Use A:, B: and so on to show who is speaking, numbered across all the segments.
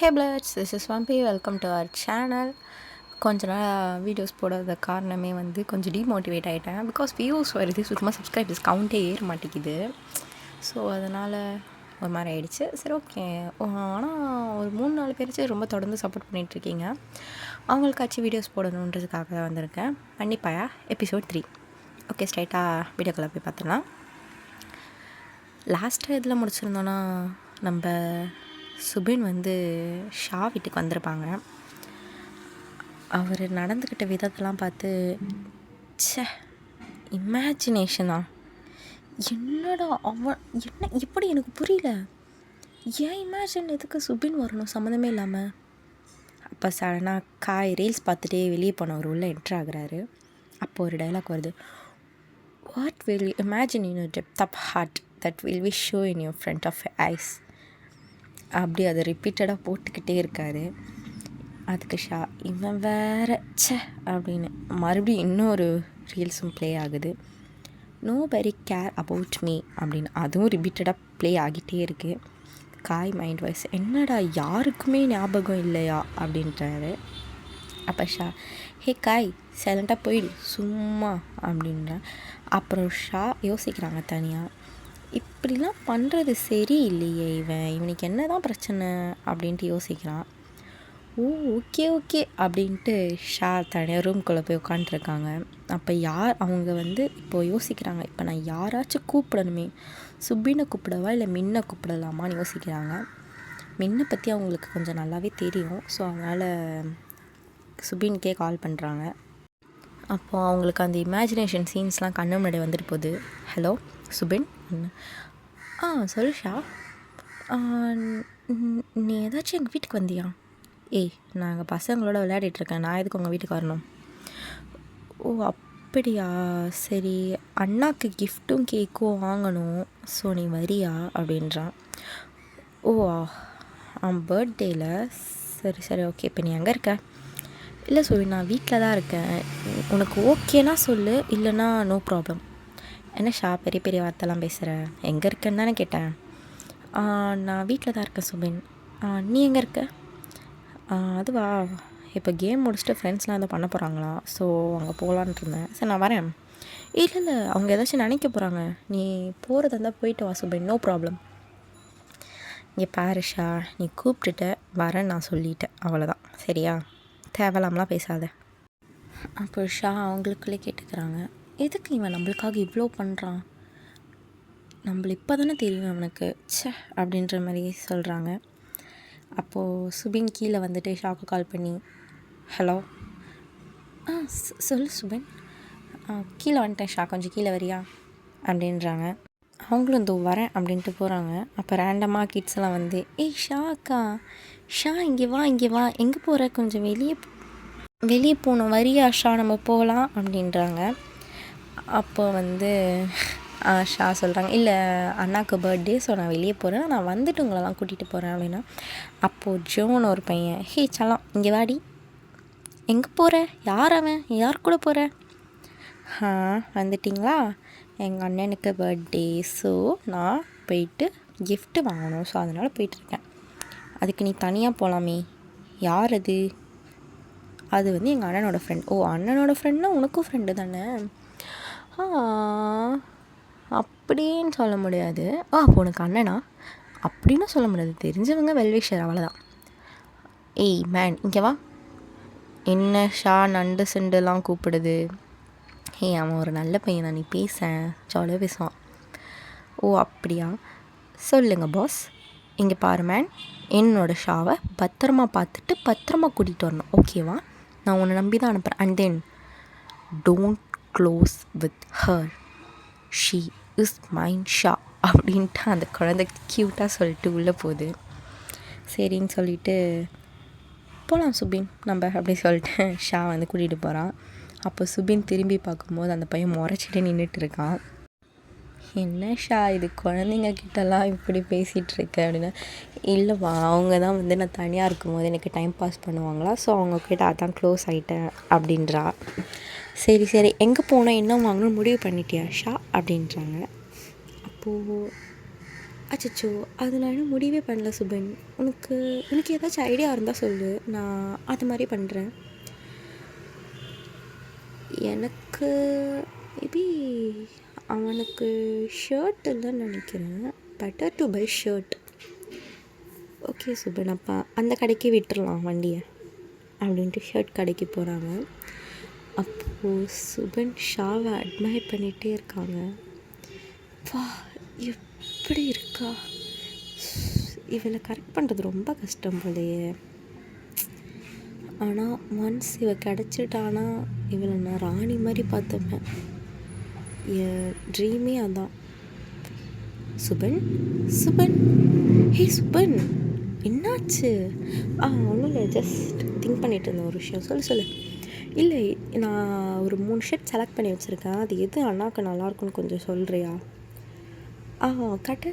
A: Hey Bloods, this is Vampy. Welcome to our channel. கொஞ்ச நாள் videos போடாத காரணமே வந்து கொஞ்சம் டிமோட்டிவேட் ஆகிட்டேன். பிகாஸ் வியூஸ் வருது, சுத்தமாக சப்ஸ்கிரைபர்ஸ் கவுண்டே ஏற மாட்டேங்குது. ஸோ அதனால் ஒரு மாதிரி ஆகிடுச்சு. சரி, ஓகே. ஆனால் ஒரு 3-4 பேர் ரொம்ப தொடர்ந்து சப்போர்ட் பண்ணிகிட்ருக்கீங்க. அவங்களுக்காச்சும் வீடியோஸ் போடணுன்றதுக்காக தான் வந்திருக்கேன். கண்டிப்பாக எபிசோட் 3. ஓகே, ஸ்ட்ரைட்டாக வீடியோக்குள்ளே போய் பார்த்துக்கலாம். லாஸ்ட்டாக இதில் முடிச்சிருந்தோன்னா நம்ம சுபின் வந்து ஷா வீட்டுக்கு வந்திருப்பாங்க. அவர் நடந்துக்கிட்ட விதத்தெல்லாம் பார்த்து இமேஜினேஷனா, என்னடா அவன் என்ன இப்படி எனக்கு புரியல. ஏன் இமேஜின் எதுக்கு சுபின் வரணும் சம்மந்தமே இல்லாமல்? அப்போ சடனாக ரீல்ஸ் பார்த்துட்டே வெளியே போனவர் உள்ளே என்ட்ரு ஆகுறாரு. அப்போ ஒரு டைலாக் வருது, what will you imagine in your depth of heart that will we show in your front of eyes. அப்படி அதை ரிப்பீட்டடாக போட்டுக்கிட்டே இருக்கார். அதுக்கு ஷா இவன் வேற அப்படின்னு மறுபடியும் இன்னொரு ரீல்ஸும் ப்ளே ஆகுது. No very care about me அப்படின்னு அதுவும் ரிப்பீட்டடாக ப்ளே ஆகிட்டே இருக்குது. மைண்ட் வாய்ஸ், என்னடா யாருக்குமே ஞாபகம் இல்லையா அப்படின்றாரு. அப்போ ஷா, ஹே சைலண்ட்டாக போயிடு சும்மா அப்படின்ற. அப்புறம் ஷா யோசிக்கிறாங்க தனியாக, இப்படிலாம் பண்ணுறது சரி இல்லையே, இவனுக்கு என்ன தான் பிரச்சனை அப்படின்ட்டு யோசிக்கிறான். ஓகே அப்படின்ட்டு ஷா தனியாக ரூம்குள்ளே போய் உட்காண்ட்ருக்காங்க. அப்போ அவங்க வந்து இப்போது யோசிக்கிறாங்க, இப்போ நான் யாராச்சும் கூப்பிடணுமே, சுபினை கூப்பிடவா இல்லை மின்னை கூப்பிடலாமான்னு யோசிக்கிறாங்க. மின்னை பற்றி அவங்களுக்கு கொஞ்சம் நல்லாவே தெரியும். ஸோ அதனால் சுபின்கே கால் பண்ணுறாங்க. அப்போது அவங்களுக்கு அந்த இமேஜினேஷன் சீன்ஸ்லாம் கண்ணு முன்னாடி வந்துட்டு போகுது. ஹலோ சுபின். சொல்லு ஷா. நீ ஏதாச்சும் எங்கள் வீட்டுக்கு வந்தியா? நாங்கள் பசங்களோட விளையாடிட்டுருக்கேன், நான் எதுக்கு உங்கள் வீட்டுக்கு வரணும்? ஓ அப்படியா, சரி, அண்ணாக்கு கிஃப்ட்டும் கேக்கும் வாங்கணும், ஸோ நீ வரியா அப்படின்றான். ஓ பர்த்டேயில், சரி ஓகே. இப்போ நீ எங்கே இருக்க? இல்லை சுபின், நான் வீட்டில் தான் இருக்கேன். உனக்கு ஓகேனா சொல்லு, இல்லைனா நோ ப்ராப்ளம். என்ன ஷா பெரிய வார்த்தைலாம் பேசுகிறேன்? எங்கே இருக்கேன்னு தானே கேட்டேன். நான் வீட்டில் தான் இருக்கேன் சுபின். நீ எங்கே இருக்க? அதுவா, இப்போ கேம் முடிச்சுட்டு ஃப்ரெண்ட்ஸ்லாம் எதாவது பண்ண போகிறாங்களா, ஸோ அங்கே போகலான்ட்டு இருந்தேன். சரி நான் வரேன். இல்லை அவங்க ஏதாச்சும் நினைக்க போகிறாங்க, நீ போகிறதா இருந்தால் போயிட்டு வா சுபின், நோ ப்ராப்ளம். இங்கே பாரு ஷா, நீ கூப்பிட்டுட்ட வரேன், நான் சொல்லிட்டேன், அவ்வளோதான், சரியா? தேவலாம்லாம் பேசாத. அப்போ ஷா அவங்களுக்குள்ளே கேட்டுக்கிறாங்க, எதுக்கு இவன் நம்மளுக்காக இவ்வளோ பண்ணுறான், நம்மள இப்போ தானே தெரியும் அவனுக்கு, அப்படின்ற மாதிரி சொல்கிறாங்க. அப்போது சுபின் கீழே வந்துட்டு ஷாக்கு கால் பண்ணி, ஹலோ. சொல்லு சுபின். கீழே வந்துட்டேன் ஷா, கொஞ்சம் கீழே வரியா அப்படின்றாங்க. அவங்களும் இதோ வரேன் அப்படின்ட்டு போகிறாங்க. அப்போ ரேண்டமாக கிட்ஸ் எல்லாம் வந்து, ஷா அக்கா, ஷா இங்கே வா, எங்கே போகிற, கொஞ்சம் வெளியே போகணும், வரியா ஷா, நம்ம போகலாம் அப்படின்றாங்க. அப்போ வந்து ஷா சொல்கிறாங்க, இல்லை அண்ணாக்கு பர்த்டே, ஸோ நான் வெளியே போகிறேன், நான் வந்துட்டு உங்களெல்லாம் கூட்டிகிட்டு போகிறேன் அப்படின்னா. அப்போது ஜோன் ஒரு பையன், சலாம் இங்கே வாடி. எங்கே போகிற, யார் அவன், யார் கூட போகிற? வந்துட்டிங்களா, எங்கள் அண்ணனுக்கு பர்த்டே, ஸோ நான் போயிட்டு கிஃப்ட்டு வாங்கணும், ஸோ அதனால் போயிட்டுருக்கேன். அதுக்கு நீ தனியாக போகலாமே. யார் அது? அது வந்து எங்கள் அண்ணனோட ஃப்ரெண்ட். ஓ அண்ணனோட ஃப்ரெண்ட்னா உனக்கும் ஃப்ரெண்டு தானே? அப்படின்னு சொல்ல முடியாது. அப்போ உனக்கு அண்ணனா அப்படின்னு சொல்ல முடியாது, தெரிஞ்சவங்க வெல்விஷர், அவ்வளோதான். மேன் இங்கே வா. என்ன ஷா நண்டு சிண்டுலாம் கூப்பிடுது? அவன் ஒரு நல்ல பையன் தான், நீ பேசேன், ஜாலியாக பேசுவான். ஓ அப்படியா, சொல்லுங்கள் பாஸ். இங்கே பாரு மேன், என்னோடய ஷாவை பத்திரமா பார்த்துட்டு பத்திரமா கூட்டிகிட்டு வரணும், ஓகேவா? நான் உன்னை நம்பி தான் அனுப்புகிறேன். And then don't close with her, she is mine ஷா அப்படின்ட்டு அந்த குழந்தை க்யூட்டாக சொல்லிட்டு உள்ளே போகுது. சரின்னு சொல்லிவிட்டு போகலாம் சுபின் நம்ம அப்படி சொல்லிட்டு ஷா வந்து கூட்டிகிட்டு போகிறான். அப்போ சுபின் திரும்பி பார்க்கும்போது அந்த பையன் முறைச்சிட்டு நின்றுட்டு இருக்கான். என்ன ஷா இது, குழந்தைங்க கிட்டலாம் இப்படி பேசிகிட்ருக்க அப்படின்னா. இல்லைவா, அவங்க தான் வந்து நான் தனியாக இருக்கும்போது எனக்கு டைம் பாஸ் பண்ணுவாங்களா, ஸோ அவங்கக்கிட்ட அதான் க்ளோஸ் ஆகிட்டேன் அப்படின்றா. சரி எங்கே போனோம், என்ன வாங்கணும்னு முடிவு பண்ணிட்டியா ஷா அப்படின்றாங்க. அப்போது அச்சச்சோ! அது நான் இன்னும் முடிவே பண்ணல சுபின். உனக்கு உனக்கு ஏதாச்சும் ஐடியா இருந்தால் சொல்லு. நான் அது மாதிரி பண்ணுறேன். எனக்கு மேபி அவனுக்கு ஷர்ட் இல்லைன்னு நினைக்கிறேன். Better to buy shirt. Okay Subin, அப்போ அந்த கடைக்கே விட்டுறலாம் வண்டியை அப்படின்ட்டு ஷர்ட் கடைக்கு போகிறாங்க. அப்போது சுபின் ஷாவை அட்மையர் பண்ணிகிட்டே இருக்காங்க. வா, எப்படி இருக்கா, இவளை கரெக்ட் பண்ணுறது ரொம்ப கஷ்டம் போலையே. ஆனால் ஒன்ஸ் இவ கிடச்சிட்டானா இவளை நான் ராணி மாதிரி பார்த்துப்பேன். என் ட்ரீமே அதான். சுபன், சுபன், ஹே சுபன், என்னாச்சு? ஒன்றும் இல்லை, ஜஸ்ட் திங்க் பண்ணிட்டு இருந்தேன் ஒரு விஷயம். சொல்லு. இல்லை, நான் ஒரு 3 ஷர்ட் செலக்ட் பண்ணி வச்சுருக்கேன். அது எது அண்ணாக்கு நல்லாயிருக்குன்னு கொஞ்சம் சொல்கிறியா? கட்டு.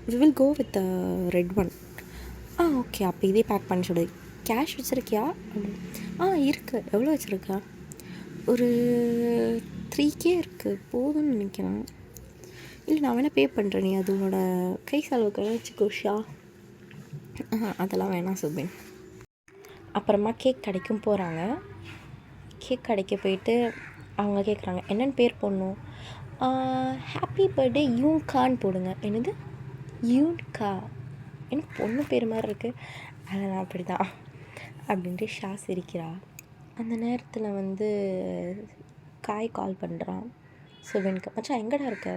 A: We will go with red one. Okay, அப்போ இதே பேக் பண்ணி சொல்லு. கேஷ் வச்சுருக்கியா? இருக்குது. எவ்வளோ வச்சுருக்கா? ஒரு 3K இருக்குது, போதும்னு நினைக்கிறேன். இல்லை, நான் வேணால் பே பண்ணுறேன், நீ அது உன்னோட கை செலவுக்கு வச்சுக்கோ ஷா. அதெல்லாம் வேணாம் சுபின். அப்புறமா கேக் கடைக்கும் போகிறாங்க. கேக் கடைக்கு போயிட்டு அவங்க கேட்குறாங்க, என்னென்னு பேர் போடணும்? ஹாப்பி பர்த்டே யூன்கான்னு போடுங்க. என்னது யூன்கா? எனக்கு பொண்ணு பேர் மாதிரி இருக்குது. அதெல்லாம் அப்படி தான் அப்படின்ட்டு ஷா சிரிக்கிறா. அந்த நேரத்தில் காய் கால் பண்ணுறான் சுபினுக்கு. மச்சான் எங்கடா இருக்க?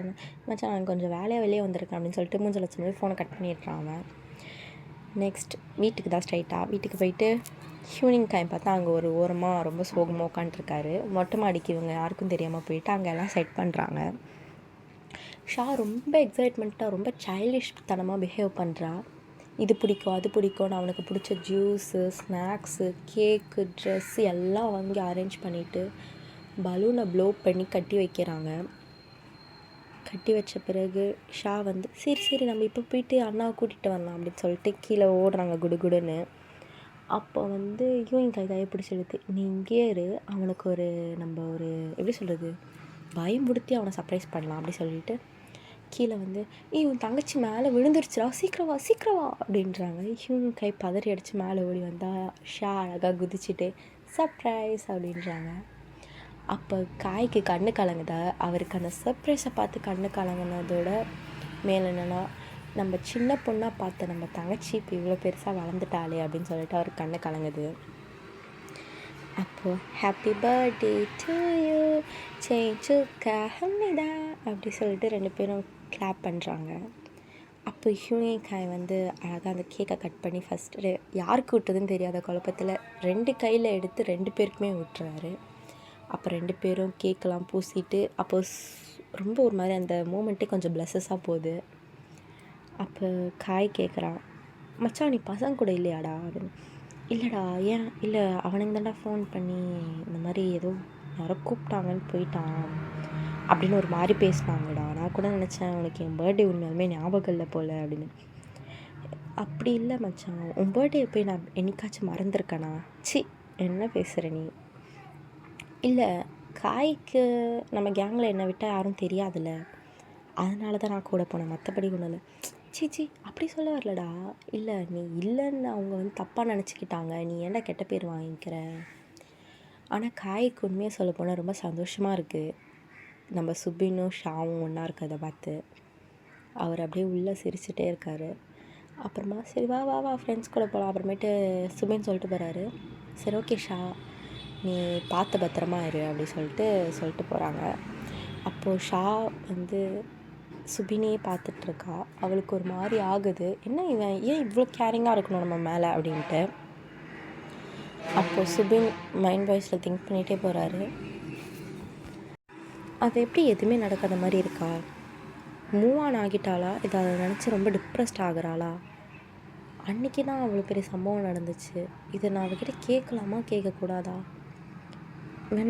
A: மச்சான் நான் கொஞ்சம் வேலையாக வெளியே வந்திருக்கேன் அப்படின்னு சொல்லிட்டு மூஞ்சல் வச்சு ஃபோனை கட் பண்ணிடுறான் அவன். நெக்ஸ்ட் வீட்டுக்கு தான் ஸ்ட்ரைட்டாக வீட்டுக்கு போயிட்டு ஈவினிங் டைம் பார்த்தா அங்கே ஒரு ஓரமாக ரொம்ப சோகமாக உட்காந்துருக்காரு. மொட்டை மாடிக்கு இவங்க யாருக்கும் தெரியாமல் போயிட்டு அங்கே எல்லாம் செட் பண்ணுறாங்க. ஷா ரொம்ப எக்ஸைட்மெண்ட்டாக ரொம்ப சைல்டிஷ் தனமாக பிஹேவ் பண்ணுறா. இது பிடிக்கும், அது பிடிக்கும்னு அவனுக்கு பிடிச்ச ஜூஸு, ஸ்நாக்ஸு, கேக்கு, ட்ரெஸ்ஸு எல்லாம் வாங்கி அரேஞ்ச் பண்ணிவிட்டு பலூனை ப்ளோ பண்ணி கட்டி வைக்கிறாங்க. கட்டி வச்ச பிறகு ஷா சரி நம்ம இப்போ போயிட்டு அண்ணாவை கூட்டிகிட்டு வரலாம் அப்படின்னு சொல்லிட்டு கீழே ஓடுறாங்க குடுகுடுன்னு. அப்போ யூனிங் கையை பிடிச்சிடுது. நீ இங்கே இரு, அவனுக்கு நம்ம எப்படி சொல்கிறது, பயமுடுத்தி அவனை சர்ப்ரைஸ் பண்ணலாம் அப்படி சொல்லிட்டு கீழே உன் தங்கச்சி மேலே விழுந்துருச்சுடா, சீக்கிரம் வா அப்படின்றாங்க. யூனிங் கை பதறி அடித்து மேலே ஓடி வந்தால் ஷா அழகாக குதிச்சுட்டு சர்ப்ரைஸ் அப்படின்றாங்க. அப்போ காய்க்கு கண்ணு கலங்குதா. அவருக்கு அந்த சர்ப்ரைஸை பார்த்து கண்ணு கலங்கினதோட மேலே என்னென்னா, நம்ம சின்ன பொண்ணாக பார்த்த நம்ம தங்கச்சி இப்போ இவ்வளோ பெருசாக வளர்ந்துட்டாளே அப்படின்னு சொல்லிட்டு அவருக்கு கண்ணு கலங்குது. அப்போது ஹாப்பி பர்த்டே டு யூ சேச்சுக்கா ஹம்மிதா அப்படி சொல்லிட்டு 2 பேரும் கிளாப் பண்ணுறாங்க. அப்போ யூனிங் காய் அழகாக அந்த கேக்கை கட் பண்ணி ஃபஸ்ட்டு யாருக்கு விட்டுறதுன்னு தெரியாத குழப்பத்தில் 2 கையில் எடுத்து 2 பேருக்குமே விட்டுறாரு. அப்போ 2 பேரும் கேக்கெல்லாம் பூசிட்டு அப்போது ரொம்ப ஒரு மாதிரி அந்த மூமெண்ட்டே கொஞ்சம் ப்ளஸ்ஸஸாக போகுது. அப்போ காய் கேட்குறான், மச்சான் நீ பசங்க கூட இல்லையாடா அப்படின்னு. இல்லைடா. ஏன்? இல்லை, அவனுங்க தான்டா ஃபோன் பண்ணி இந்த மாதிரி ஏதோ யாரோ கூப்பிட்டாங்கன்னு போயிட்டான் அப்படின்னு ஒரு மாதிரி பேசினாங்கடா. நான் கூட நினச்சேன் உனக்கு என் பர்த்டே உண்மையாலுமே ஞாபகம் இல்லை போல் அப்படின்னு. அப்படி இல்லை மச்சான், உன் பர்த்டே போய் நான் என்னைக்காச்சும் மறந்துருக்கேனா? என்ன பேசுகிற நீ? இல்லை, காய்க்கு நம்ம கேங்கில் என்னை விட்டால் யாரும் தெரியாதுல்ல, அதனால தான் நான் கூட போனேன், மற்றபடி ஒன்றும் இல்லை. சீ அப்படி சொல்ல வரலடா. இல்லை, நீ இல்லைன்னு அவங்க தப்பாக நினச்சிக்கிட்டாங்க, நீ ஏன்டா கெட்ட பேர் வாங்கிக்கிற? ஆனால் காய்க்கு உண்மையாக சொல்ல போனால் ரொம்ப சந்தோஷமாக இருக்குது நம்ம சுபினும் ஷாவும் ஒன்றா இருக்கிறத பார்த்து. அவர் அப்படியே உள்ளே சிரிச்சுட்டே இருக்கார். அப்புறமா சரி வா ஃப்ரெண்ட்ஸ் கூட போகலாம். அப்புறமேட்டு சுபின் சொல்லிட்டு போகிறாரு, சரி ஓகே ஷா நீ பார்த்து பத்திரமா இரு அப்படி சொல்லிட்டு போகிறாங்க. அப்போது ஷா சுபினையே பார்த்துட்ருக்கா. அவளுக்கு ஒரு மாதிரி ஆகுது, என்ன இவன் ஏன் இவ்வளோ கேரிங்காக இருக்கணும் நம்ம மேலே அப்படின்ட்டு. அப்போது சுபின் மைண்ட் வாய்ஸில் திங்க் பண்ணிகிட்டே போகிறாரு, அது எப்படி எதுவுமே நடக்காத மாதிரி இருக்கா? மூவ் ஆன் ஆகிட்டாளா? இதை அதை நினச்சி ரொம்ப டிப்ரெஸ்ட் ஆகுறாளா? அன்றைக்கி தான் அவ்வளோ பெரிய சம்பவம் நடந்துச்சு. இதை நான் அவகிட்ட கேட்கலாமா கேட்கக்கூடாதா?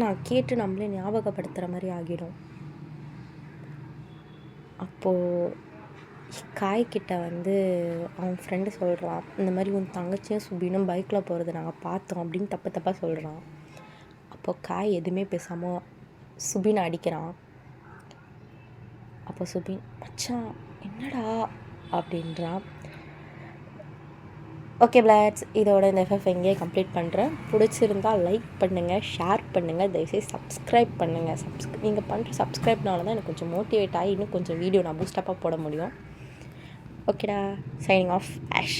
A: நான் கேட்டு நம்மளே ஞாபகப்படுத்துகிற மாதிரி ஆகிடும். அப்போது காய்கிட்ட அவன் ஃப்ரெண்டு சொல்கிறான், இந்த மாதிரி உன் தங்கச்சியும் சுபினும் பைக்கில் போகிறது நாங்கள் பார்த்தோம் அப்படின்னு தப்பாக சொல்கிறான். அப்போது காய் எதுவுமே பேசாமல் சுபினை அடிக்கிறான். அப்போ சுபின், மச்சான் என்னடா அப்படின்றான். ஓகே பிளாட்ஸ், இதோட இந்த எஃப்எஃப் எங்கேயே கம்ப்ளீட் பண்ணுறேன். பிடிச்சிருந்தால் லைக் பண்ணுங்கள், ஷேர் பண்ணுங்கள், தயவுசெய்து சப்ஸ்கிரைப் பண்ணுங்கள். நீங்கள் பண்ணுற சப்ஸ்கிரைப்னால தான் எனக்கு கொஞ்சம் மோட்டிவேட் ஆகி இன்னும் கொஞ்சம் வீடியோ நான் பூஸ்டப்பாக போட முடியும். ஓகேடா, சைனிங் ஆஃப் ஆஷ்.